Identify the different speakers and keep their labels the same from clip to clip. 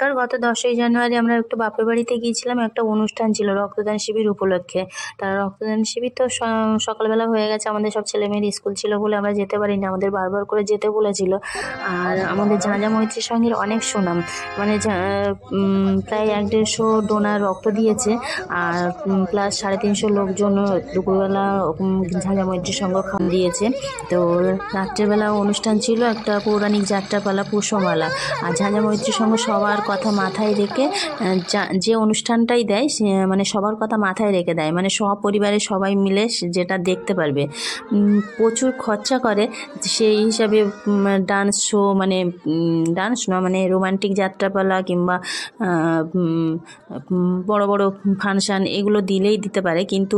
Speaker 1: আর গত 10ই জানুয়ারি আমরা একটু বাপের বাড়িতে গিয়েছিলাম, একটা অনুষ্ঠান ছিল রক্তদান শিবির উপলক্ষে। তার রক্তদান শিবির তো সকালবেলা হয়ে গেছে, আমাদের সব ছেলেমেয়ের স্কুল ছিল বলে আমরা যেতে পারিনি, আমাদের বারবার করে যেতে বলেছিল। আর আমাদের ঝাঁঝা মৈত্রী সংঘের অনেক সুনাম, মানে প্রায় 1-150 ডোনার রক্ত দিয়েছে। আর প্লাস 350 লোকজন দুপুরবেলা ঝাঁঝা মৈত্রী সংঘ খাওয়া দিয়েছে। তো রাত্রেবেলা অনুষ্ঠান ছিল একটা পৌরাণিক যাত্রাপালা পুষ্পমালা। আর ঝাঁঝা মৈত্রী সংঘ সবার কথা মাথায় রেখে যে অনুষ্ঠানটাই দেয় মানে সবার কথা মাথায় রেখে দেয়, মানে সপরিবারে সবাই মিলে যেটা দেখতে পারবে। প্রচুর খরচা করে, সেই হিসাবে ডান্স শো, মানে ডান্স না, মানে রোমান্টিক যাত্রাপালা কিংবা বড় বড় ফাংশান এগুলো দিলেই দিতে পারে, কিন্তু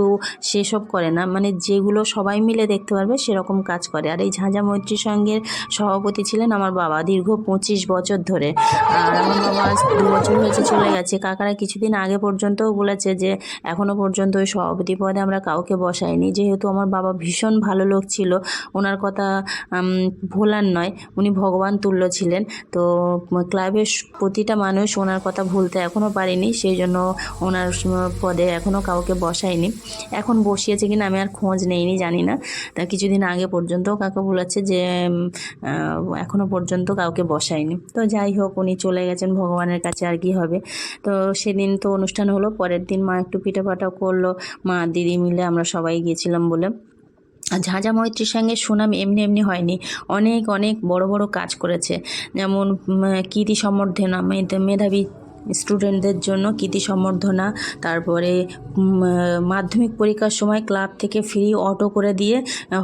Speaker 1: সেসব করে না, মানে যেগুলো সবাই মিলে দেখতে পারবে সেরকম কাজ করে। আর এই ঝাঁঝা মৈত্রী সংঘের সভাপতি ছিলেন আমার বাবা দীর্ঘ 25 বছর ধরে। আর আমার বাবা আজ 2 বছর হয়েছে চলে গেছে। কাকারা কিছুদিন আগে পর্যন্তও বলেছে যে এখনও পর্যন্ত ওই সভাপতি পদে আমরা কাউকে বসাইনি, যেহেতু আমার বাবা ভীষণ ভালো লোক ছিল, ওনার কথা ভোলার নয়, উনি ভগবান তুল্য ছিলেন। তো ক্লাবের প্রতিটা মানুষ ওনার কথা ভুলতে এখনও পারেনি, সেই জন্য ওনার পদে এখনও কাউকে বসায়নি। এখন বসিয়েছে কিনা আমি আর খোঁজ নেইনি, জানি না। তা কিছুদিন আগে পর্যন্ত কাকা বলেছে যে এখনও পর্যন্ত কাউকে বসায়নি। তো যাই হোক, উনি চলে গেছেন ভগবানের কাছে, আর কি হবে। তো সেদিন তো অনুষ্ঠান হলো, পরের দিন মা একটু পিঠেপাটা করলো, মা দিদি মিলে আমরা সবাই গিয়েছিলাম বলে। আর ঝাঁঝা মৈত্রীর সঙ্গে সুনাম এমনি এমনি হয়নি, অনেক অনেক বড় বড় কাজ করেছে। যেমন কীর্তি সম্বর্ধনা, মেধাবী স্টুডেন্টদের জন্য কীর্তি সম্বর্ধনা, তারপরে মাধ্যমিক পরীক্ষার সময় ক্লাব থেকে ফ্রি অটো করে দিয়ে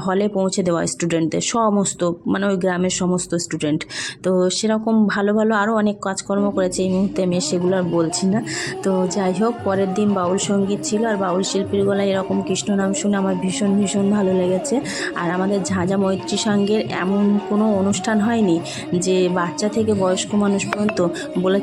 Speaker 1: হলে পৌঁছে দেওয়া স্টুডেন্টদের, সমস্ত মানে ওই গ্রামের সমস্ত স্টুডেন্ট। তো সেরকম ভালো ভালো আরও অনেক কাজকর্ম করেছে, এই মুহূর্তে আমি সেগুলো আর বলছি না। তো যাই হোক, পরের দিন বাউল সঙ্গীত ছিল, আর বাউল শিল্পীর গলায় এরকম কৃষ্ণ নাম শুনে আমার ভীষণ ভীষণ ভালো লেগেছে। আর আমাদের ঝাঁঝা মৈত্রী সংঘের এমন কোনো অনুষ্ঠান হয়নি যে বাচ্চা থেকে বয়স্ক মানুষ পর্যন্ত বলেছে